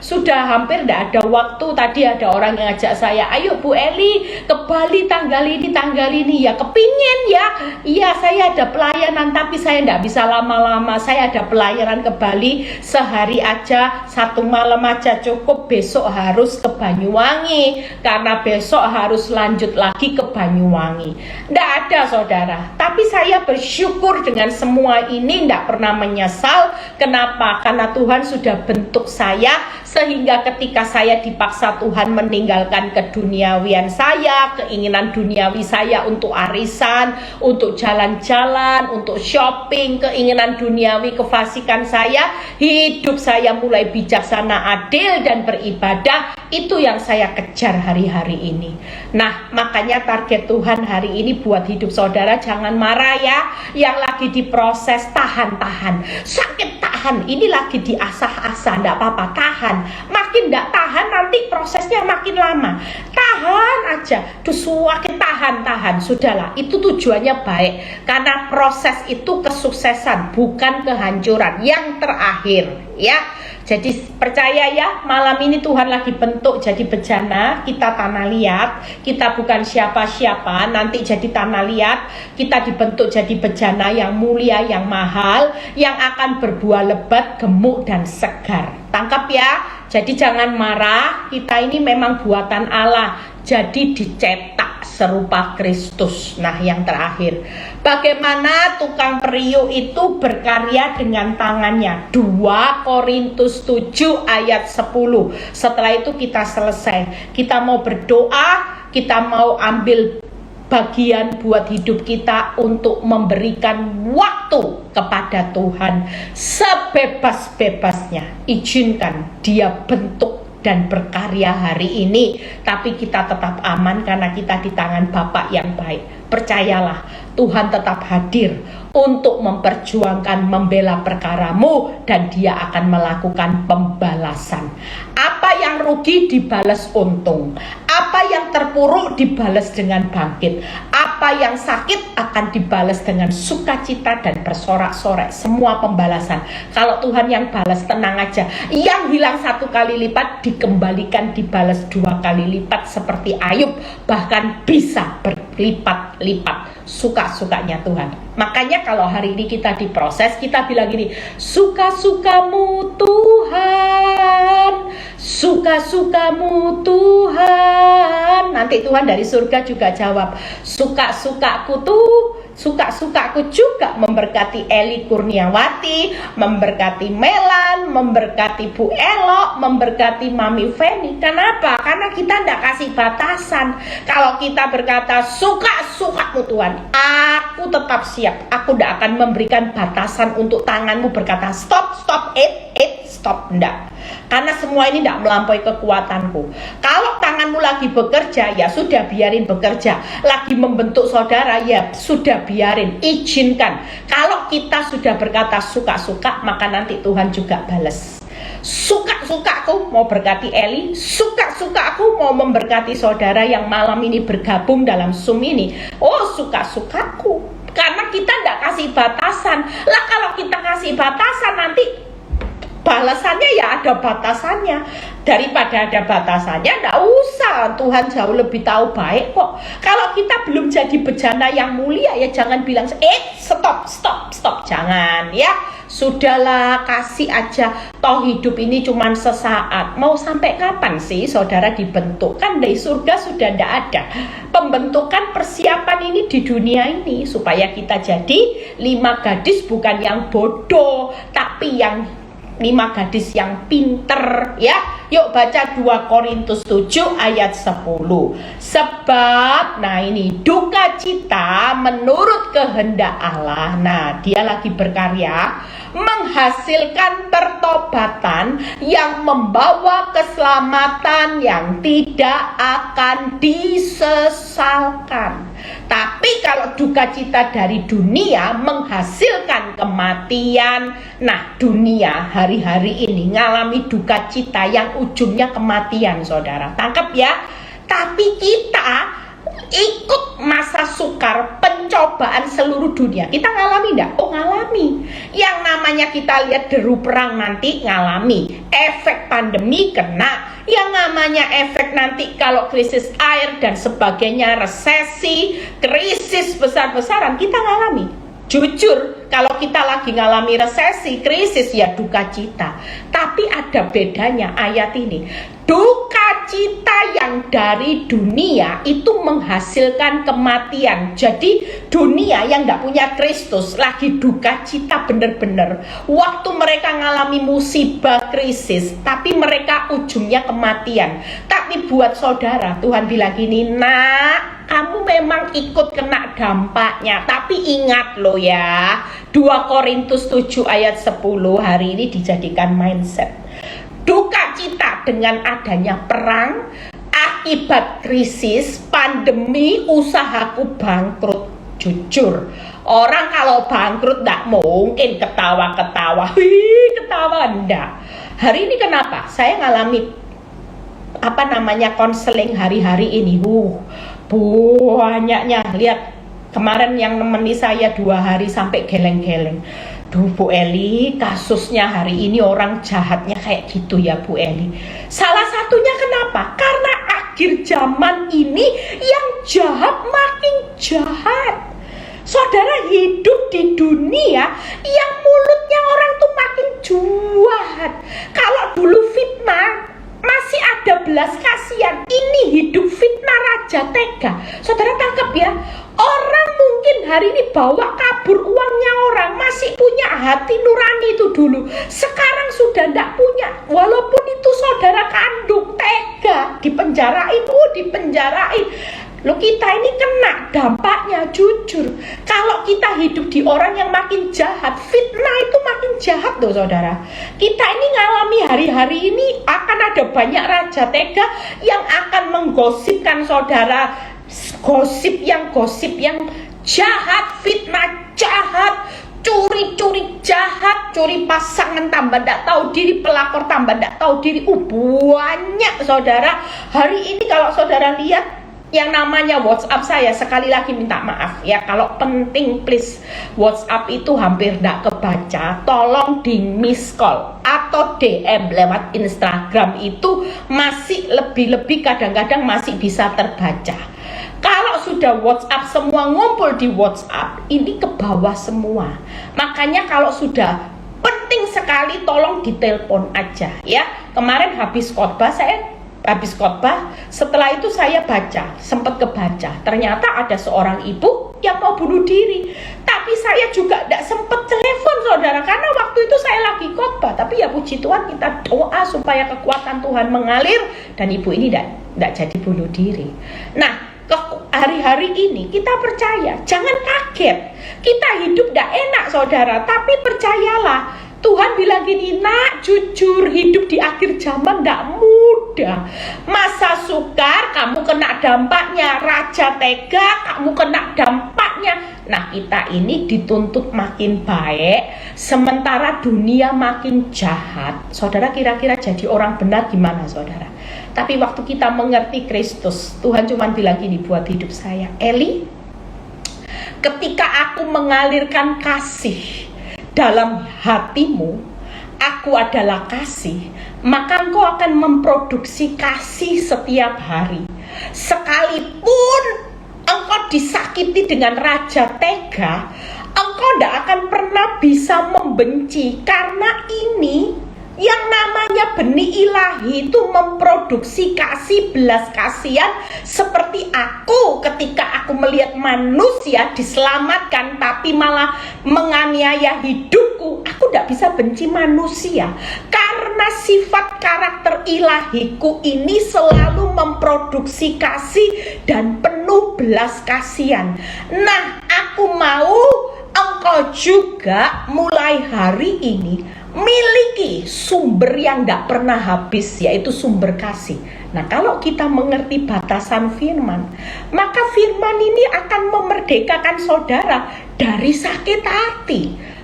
sudah hampir tidak ada waktu. Tadi ada orang yang ngajak saya, ayo Bu Eli ke Bali tanggal ini, ya kepingin ya. Iya, saya ada pelayanan, tapi saya tidak bisa lama-lama. Saya ada pelayanan ke Bali sehari aja, 1 malam aja cukup. Besok harus ke Banyuwangi, karena besok harus lanjut lagi ke Banyuwangi. Tidak ada saudara. Tapi saya bersyukur dengan semua ini, tidak pernah pernah menyesal. Kenapa? Karena Tuhan sudah bentuk saya, sehingga ketika saya dipaksa Tuhan meninggalkan keduniawian saya, keinginan duniawi saya untuk arisan, untuk jalan-jalan, untuk shopping, keinginan duniawi kefasikan saya, hidup saya mulai bijaksana, adil, dan beribadah. Itu yang saya kejar hari-hari ini. Nah, makanya target Tuhan hari ini buat hidup saudara, jangan marah ya. Yang lagi diproses, tahan-tahan. Sakit, tahan. Ini lagi diasah-asah, enggak apa-apa, tahan. Makin enggak tahan, nanti prosesnya makin lama. Tahan aja. Semakin tahan. Sudahlah, itu tujuannya baik. Karena proses itu kesuksesan, bukan kehancuran. Yang terakhir, ya. Jadi percaya ya, malam ini Tuhan lagi bentuk jadi bejana. Kita tanah liat, kita bukan siapa-siapa. Nanti jadi tanah liat, kita dibentuk jadi bejana yang mulia, yang mahal, yang akan berbuah lebat, gemuk, dan segar. Tangkap ya. Jadi jangan marah, kita ini memang buatan Allah. Jadi dicetak serupa Kristus. Nah, yang terakhir, bagaimana tukang periuk itu berkarya dengan tangannya. 2 Korintus 7 ayat 10. Setelah itu kita selesai. Kita mau berdoa, kita mau ambil bagian buat hidup kita untuk memberikan waktu kepada Tuhan sebebas-bebasnya. Izinkan Dia bentuk dan berkarya hari ini, tapi kita tetap aman karena kita di tangan Bapa yang baik. Percayalah, Tuhan tetap hadir untuk memperjuangkan, membela perkaramu, dan Dia akan melakukan pembalasan. Apa yang rugi dibalas untung, apa yang terpuruk dibalas dengan bangkit, apa yang sakit akan dibalas dengan sukacita dan bersorak-sorai. Semua pembalasan. Kalau Tuhan yang balas, tenang aja. Yang hilang 1 kali lipat dikembalikan, dibalas 2 kali lipat seperti Ayub, bahkan bisa berlipat-lipat. Suka-sukanya Tuhan. Makanya kalau hari ini kita diproses, kita bilang gini, suka-sukamu Tuhan, suka-sukamu Tuhan. Nanti Tuhan dari surga juga jawab, suka-sukaku juga memberkati Eli Kurniawati, memberkati Melan, memberkati Bu Elok, memberkati Mami Feni. Kenapa? Karena kita tidak kasih batasan. Kalau kita berkata suka-sukamu Tuhan, aku tetap siap. Aku tidak akan memberikan batasan untuk tanganmu berkata stop, stop, stop. Enggak. Karena semua ini tidak melampaui kekuatanku. Kalau tanganmu lagi bekerja, ya sudah biarin bekerja. Lagi membentuk saudara, ya sudah biarin, izinkan. Kalau kita sudah berkata suka-suka, maka nanti Tuhan juga balas. Suka-sukaku mau berkati Eli, suka-sukaku mau memberkati saudara yang malam ini bergabung dalam Zoom ini. Oh, suka-sukaku. Karena kita tidak kasih batasan. Lah kalau kita kasih batasan, nanti balasannya ya ada batasannya. Daripada ada batasannya, enggak usah. Tuhan jauh lebih tahu baik kok. Kalau kita belum jadi bejana yang mulia, ya jangan bilang stop, jangan ya. Sudahlah, kasih aja. Toh hidup ini cuma sesaat. Mau sampai kapan sih saudara dibentuk? Kan dari surga sudah tidak ada. Pembentukan persiapan ini di dunia ini supaya kita jadi 5 gadis, bukan yang bodoh, tapi yang 5 gadis yang pinter ya. Yuk baca 2 Korintus 7 ayat 10. Sebab, nah ini duka cita menurut kehendak Allah. Nah, Dia lagi berkarya menghasilkan pertobatan yang membawa keselamatan yang tidak akan disesalkan. Tapi kalau duka cita dari dunia menghasilkan kematian. Nah, dunia hari-hari ini ngalami duka cita yang ujungnya kematian, saudara. Tangkap ya. Tapi kita ikut masa sukar pencobaan seluruh dunia. Kita ngalami enggak? Oh, ngalami. Yang namanya kita lihat deru perang nanti ngalami. Efek pandemi kena. Yang namanya efek nanti kalau krisis air dan sebagainya, resesi, krisis besar-besaran, kita ngalami. Jujur, kalau kita lagi ngalami resesi, krisis, ya duka cita. Tapi ada bedanya ayat ini. Duka Sukacita yang dari dunia itu menghasilkan kematian. Jadi dunia yang gak punya Kristus lagi duka cita bener-bener. Waktu mereka ngalami musibah, krisis, tapi mereka ujungnya kematian. Tapi buat saudara, Tuhan bilang gini, nak, kamu memang ikut kena dampaknya, tapi ingat loh ya, 2 Korintus 7 ayat 10 hari ini dijadikan mindset. Duka cita dengan adanya perang, akibat krisis, pandemi, usahaku bangkrut. Jujur, orang kalau bangkrut gak mungkin ketawa-ketawa. Ketawa enggak. Hari ini kenapa? Saya ngalami konseling hari-hari ini. Banyaknya. Lihat kemarin yang nemeni saya 2 hari sampai geleng-geleng. Duh Bu Eli, kasusnya hari ini orang jahatnya kayak gitu ya Bu Eli. Salah satunya kenapa? Karena akhir zaman ini yang jahat makin jahat. Saudara hidup di dunia yang mulutnya orang tuh makin jahat. Kalau dulu fitnah masih ada belas kasihan, ini hidup fitnah raja tega. Saudara tangkap ya, orang mungkin hari ini bawa kabur uangnya orang, masih punya hati nurani itu dulu, sekarang sudah tidak punya, walaupun itu saudara kandung, tega, dipenjarain. Loh, kita ini kena dampaknya. Jujur, kalau kita hidup di orang yang makin jahat, fitnah itu makin jahat loh saudara. Kita ini ngalami hari-hari ini akan ada banyak raja tega yang akan menggosipkan saudara, gosip yang jahat, fitnah jahat, curi-curi jahat, curi pasangan tambah ndak tahu diri, pelakor tambah ndak tahu diri. Banyak saudara. Hari ini kalau saudara lihat yang namanya WhatsApp saya, sekali lagi minta maaf ya, kalau penting please, WhatsApp itu hampir ndak kebaca, tolong di miss call atau DM lewat Instagram, itu masih lebih kadang-kadang masih bisa terbaca. Kalau sudah WhatsApp semua ngumpul di WhatsApp, ini ke bawah semua. Makanya kalau sudah penting sekali, tolong ditelepon aja ya. Kemarin habis khotbah, setelah itu saya sempat kebaca, ternyata ada seorang ibu yang mau bunuh diri. Tapi saya juga tidak sempat telepon saudara, karena waktu itu saya lagi khotbah. Tapi ya puji Tuhan, kita doa supaya kekuatan Tuhan mengalir dan ibu ini tidak jadi bunuh diri. Nah, hari-hari ini kita percaya, jangan kaget, kita hidup tidak enak saudara, tapi percayalah, Tuhan bilang gini, nak, jujur, hidup di akhir zaman tidak mudah. Masa sukar, kamu kena dampaknya. Raja tega, kamu kena dampaknya. Nah, kita ini dituntut makin baik, sementara dunia makin jahat. Saudara kira-kira jadi orang benar gimana saudara? Tapi waktu kita mengerti Kristus, Tuhan cuma bilang gini buat hidup saya, Eli, ketika aku mengalirkan kasih dalam hatimu, aku adalah kasih, maka engkau akan memproduksi kasih setiap hari. Sekalipun engkau disakiti dengan raja tega, engkau tidak akan pernah bisa membenci, karena ini yang namanya benih ilahi itu memproduksi kasih, belas kasihan. Seperti aku, ketika aku melihat manusia diselamatkan tapi malah menganiaya hidupku, aku tidak bisa benci manusia, karena sifat karakter ilahiku ini selalu memproduksi kasih dan penuh belas kasihan. Nah, aku mau engkau juga mulai hari ini miliki sumber yang tidak pernah habis, yaitu sumber kasih. Nah, kalau kita mengerti batasan firman, maka firman ini akan memerdekakan saudara dari sakit hati.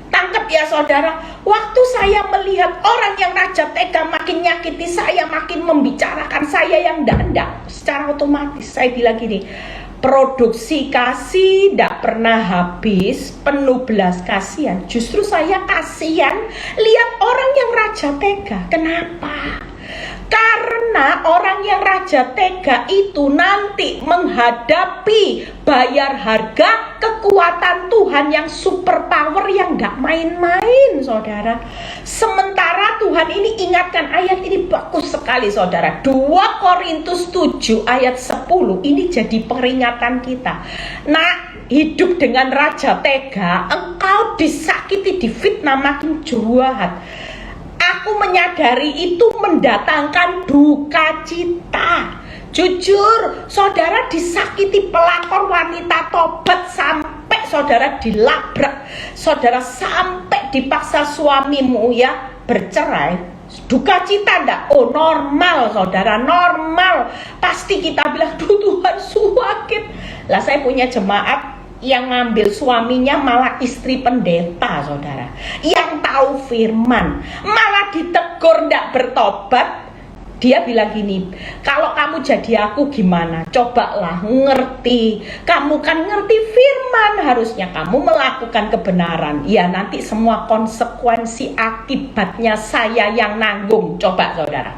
Tangkap ya saudara, waktu saya melihat orang yang raja tega makin nyakiti saya, makin membicarakan saya yang enggak, secara otomatis saya bilang gini, produksi kasih tidak pernah habis, penuh belas kasihan. Justru saya kasihan lihat orang yang raja tega. Kenapa? Karena orang yang raja tega itu nanti menghadapi bayar harga kekuatan Tuhan yang super power, yang gak main-main saudara. Sementara Tuhan ini ingatkan, ayat ini bagus sekali saudara. 2 Korintus 7 ayat 10 ini jadi peringatan kita. Nah, hidup dengan raja tega, engkau disakiti, difitnah, makin jahat. Aku menyadari itu mendatangkan duka cita. Jujur, saudara disakiti pelakor wanita tobat sampai saudara dilabrak, saudara sampai dipaksa suamimu ya bercerai, duka cita enggak? Oh normal saudara, normal. Pasti kita bilang, duh Tuhan sakit. Lah saya punya jemaat yang ngambil suaminya malah istri pendeta saudara, yang tahu firman, malah ditegur enggak bertobat. Dia bilang gini, kalau kamu jadi aku gimana? Cobalah ngerti. Kamu kan ngerti firman, harusnya kamu melakukan kebenaran. Ya nanti semua konsekuensi akibatnya saya yang nanggung. Coba saudara.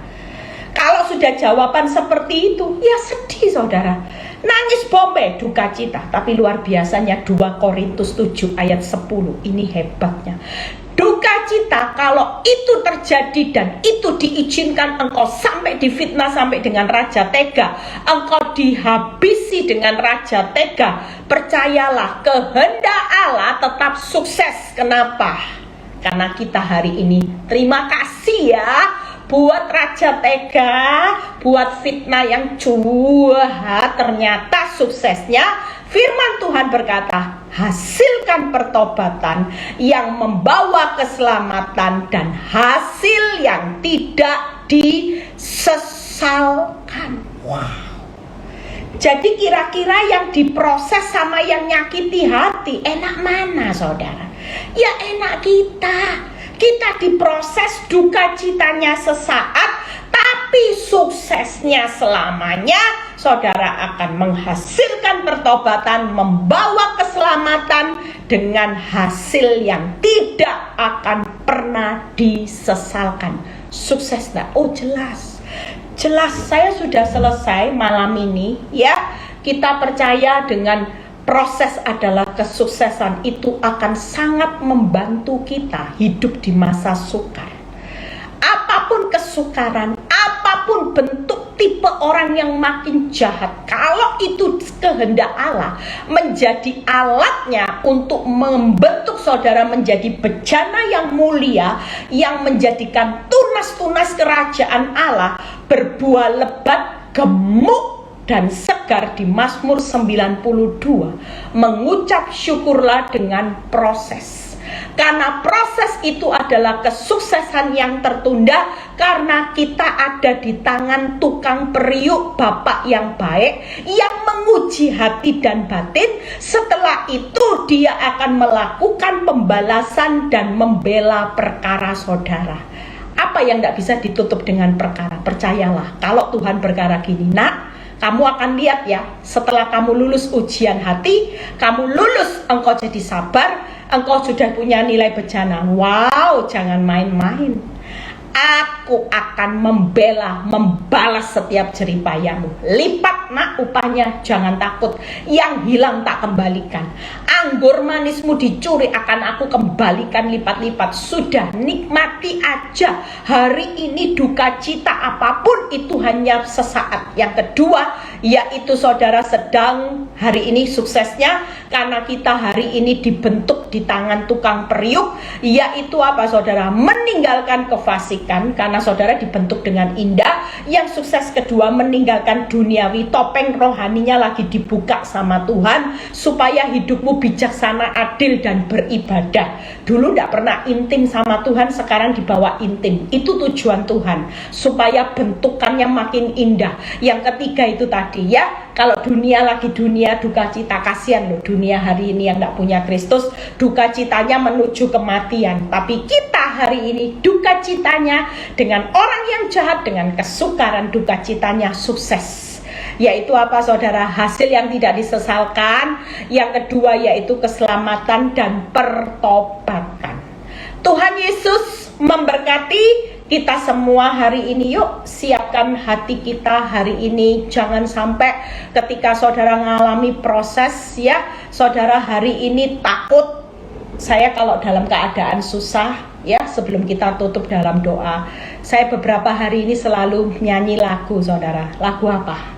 Kalau sudah jawaban seperti itu, ya sedih saudara. Nangis bombe, duka cita. Tapi luar biasanya 2 Korintus 7 ayat 10. Ini hebatnya. Duka cita kalau itu terjadi dan itu diizinkan, engkau sampai difitnah sampai dengan raja tega, engkau dihabisi dengan raja tega, percayalah kehendak Allah tetap sukses. Kenapa? Karena kita hari ini terima kasih ya buat raja tega, buat fitnah yang jahat, ternyata suksesnya firman Tuhan berkata, hasilkan pertobatan yang membawa keselamatan dan hasil yang tidak disesalkan. Wow. Jadi kira-kira yang diproses sama yang nyakiti hati, enak mana saudara? Ya enak kita. Kita diproses, duka citanya sesaat, tapi suksesnya selamanya. Saudara akan menghasilkan pertobatan, membawa keselamatan dengan hasil yang tidak akan pernah disesalkan. Sukses enggak? Oh jelas. Jelas, saya sudah selesai malam ini ya. Kita percaya dengan proses adalah kesuksesan itu akan sangat membantu kita hidup di masa sukar. Apapun kesukaran, apapun bentuk tipe orang yang makin jahat, kalau itu kehendak Allah, menjadi alatnya untuk membentuk saudara menjadi bejana yang mulia, yang menjadikan tunas-tunas kerajaan Allah berbuah lebat, gemuk dan segar. Di Mazmur 92 mengucap syukurlah dengan proses. Karena proses itu adalah kesuksesan yang tertunda, karena kita ada di tangan tukang periuk, Bapak yang baik, yang menguji hati dan batin. Setelah itu dia akan melakukan pembalasan dan membela perkara saudara. Apa yang tidak bisa ditutup dengan perkara? Percayalah, kalau Tuhan berkata gini, nak, kamu akan lihat ya, setelah kamu lulus ujian hati, kamu lulus, engkau jadi sabar, engkau sudah punya nilai bejana. Wow, jangan main-main. Aku akan membela, membalas setiap jeripayamu. Lipat nak upahnya, jangan takut. Yang hilang tak kembalikan. Anggur manismu dicuri, akan aku kembalikan lipat-lipat. Sudah, nikmati aja. Hari ini duka cita apapun itu hanya sesaat. Yang kedua, yaitu saudara sedang hari ini suksesnya karena kita hari ini dibentuk di tangan tukang periuk. Yaitu apa saudara? Meninggalkan kefasikan, karena saudara dibentuk dengan indah. Yang sukses kedua, meninggalkan duniawi, topeng rohaninya lagi dibuka sama Tuhan supaya hidupmu bijaksana, adil dan beribadah. Dulu tidak pernah intim sama Tuhan, sekarang dibawa intim. Itu tujuan Tuhan, supaya bentukannya makin indah. Yang ketiga itu tadi ya, kalau dunia lagi dunia duka cita, kasihan loh dunia hari ini yang tidak punya Kristus, duka citanya menuju kematian. Tapi kita hari ini duka citanya dengan orang yang jahat, dengan kesukaran, duka citanya sukses. Yaitu apa saudara? Hasil yang tidak disesalkan. Yang kedua yaitu keselamatan dan pertobatan. Tuhan Yesus memberkati kita semua hari ini. Yuk siapkan hati kita hari ini. Jangan sampai ketika saudara mengalami proses ya, saudara hari ini takut. Saya kalau dalam keadaan susah, ya sebelum kita tutup dalam doa. Saya beberapa hari ini selalu nyanyi lagu, saudara. Lagu apa?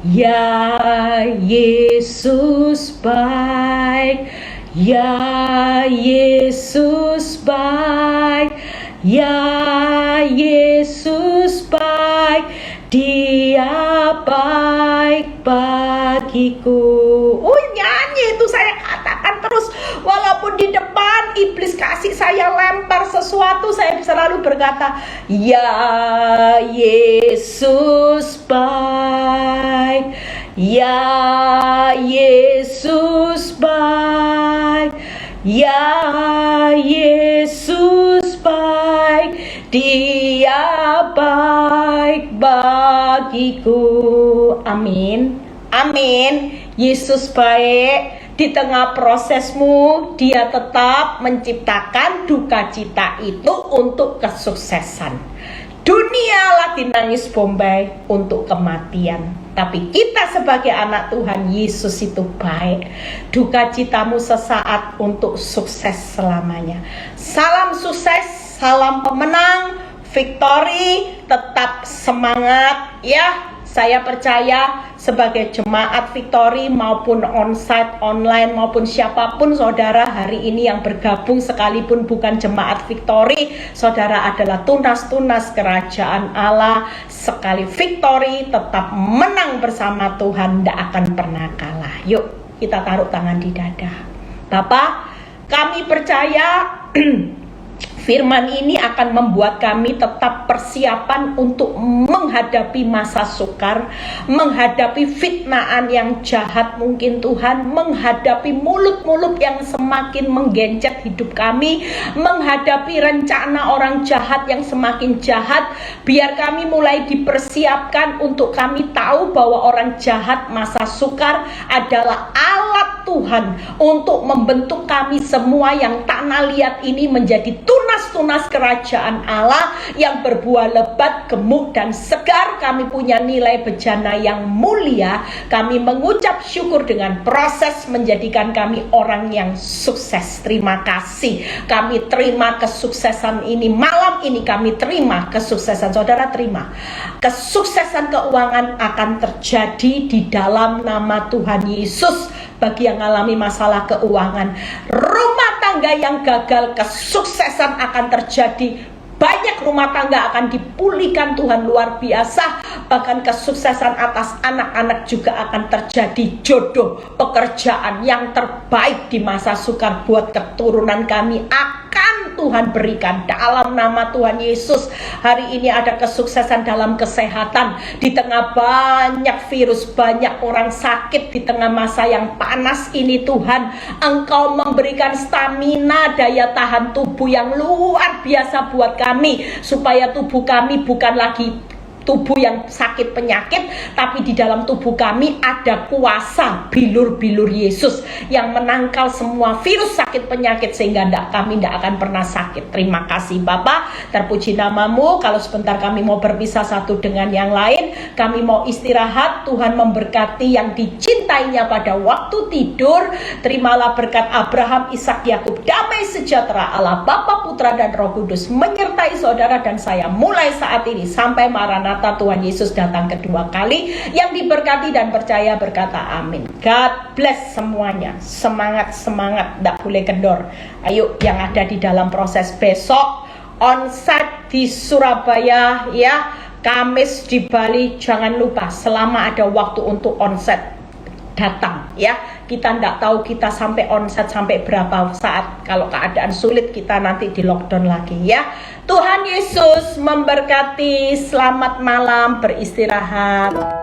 Ya Yesus baik, ya Yesus baik, ya Yesus baik, Dia baik bagiku. Nyanyi itu saya katakan terus, walaupun di depan iblis kasih saya lempar sesuatu, saya selalu berkata, ya Yesus baik, ya Yesus baik, ya Yesus baik, Dia baik bagiku. Amin, amin. Yesus baik. Di tengah prosesmu, Dia tetap menciptakan duka cita itu untuk kesuksesan. Dunia lagi nangis bombay untuk kematian, tapi kita sebagai anak Tuhan, Yesus itu baik. Duka citamu sesaat untuk sukses selamanya. Salam sukses, salam pemenang, victory, tetap semangat ya. Saya percaya sebagai jemaat Victory maupun onsite, online maupun siapapun saudara hari ini yang bergabung sekalipun bukan jemaat Victory, saudara adalah tunas-tunas kerajaan Allah. Sekali Victory tetap menang bersama Tuhan, tidak akan pernah kalah. Yuk kita taruh tangan di dada. Bapak, kami percaya firman ini akan membuat kami tetap persiapan untuk menghadapi masa sukar, menghadapi fitnaan yang jahat mungkin Tuhan, menghadapi mulut-mulut yang semakin menggencet hidup kami, menghadapi rencana orang jahat yang semakin jahat. Biar kami mulai dipersiapkan untuk kami tahu bahwa orang jahat masa sukar adalah alat Tuhan untuk membentuk kami semua yang tanah liat ini menjadi tunas kerajaan Allah yang berbuah lebat, gemuk dan segar. Kami punya nilai bejana yang mulia. Kami mengucap syukur dengan proses menjadikan kami orang yang sukses. Terima kasih. Kami terima kesuksesan ini. Malam ini kami terima kesuksesan. Saudara terima. Kesuksesan keuangan akan terjadi di dalam nama Tuhan Yesus. Bagi yang mengalami masalah keuangan, rumah tangga yang gagal, kesuksesan akan terjadi. Banyak rumah tangga akan dipulihkan Tuhan luar biasa. Bahkan kesuksesan atas anak-anak juga akan terjadi. Jodoh, pekerjaan yang terbaik di masa sukar buat keturunan kami akan Tuhan berikan dalam nama Tuhan Yesus. Hari ini ada kesuksesan dalam kesehatan. Di tengah banyak virus, banyak orang sakit, di tengah masa yang panas ini Tuhan, Engkau memberikan stamina, daya tahan tubuh yang luar biasa buat kami, supaya tubuh kami bukan lagi tubuh yang sakit penyakit, tapi di dalam tubuh kami ada kuasa bilur-bilur Yesus yang menangkal semua virus sakit penyakit, sehingga kami tidak akan pernah sakit. Terima kasih Bapak, terpuji namamu. Kalau sebentar kami mau berpisah satu dengan yang lain, kami mau istirahat. Tuhan memberkati yang dicintainya pada waktu tidur. Terimalah berkat Abraham, Ishak, Yakub. Damai sejahtera Allah Bapa, Putra dan Roh Kudus menyertai saudara dan saya mulai saat ini sampai Maranatha Tuhan Yesus datang kedua kali. Yang diberkati dan percaya berkata amin. God bless semuanya. Semangat, tidak boleh kendor. Ayo yang ada di dalam proses besok onsite di Surabaya ya, Kamis di Bali. Jangan lupa selama ada waktu untuk onsite datang ya. Kita tidak tahu kita sampai onsite sampai berapa saat. Kalau keadaan sulit kita nanti di lockdown lagi ya. Tuhan Yesus memberkati. Selamat malam, beristirahat.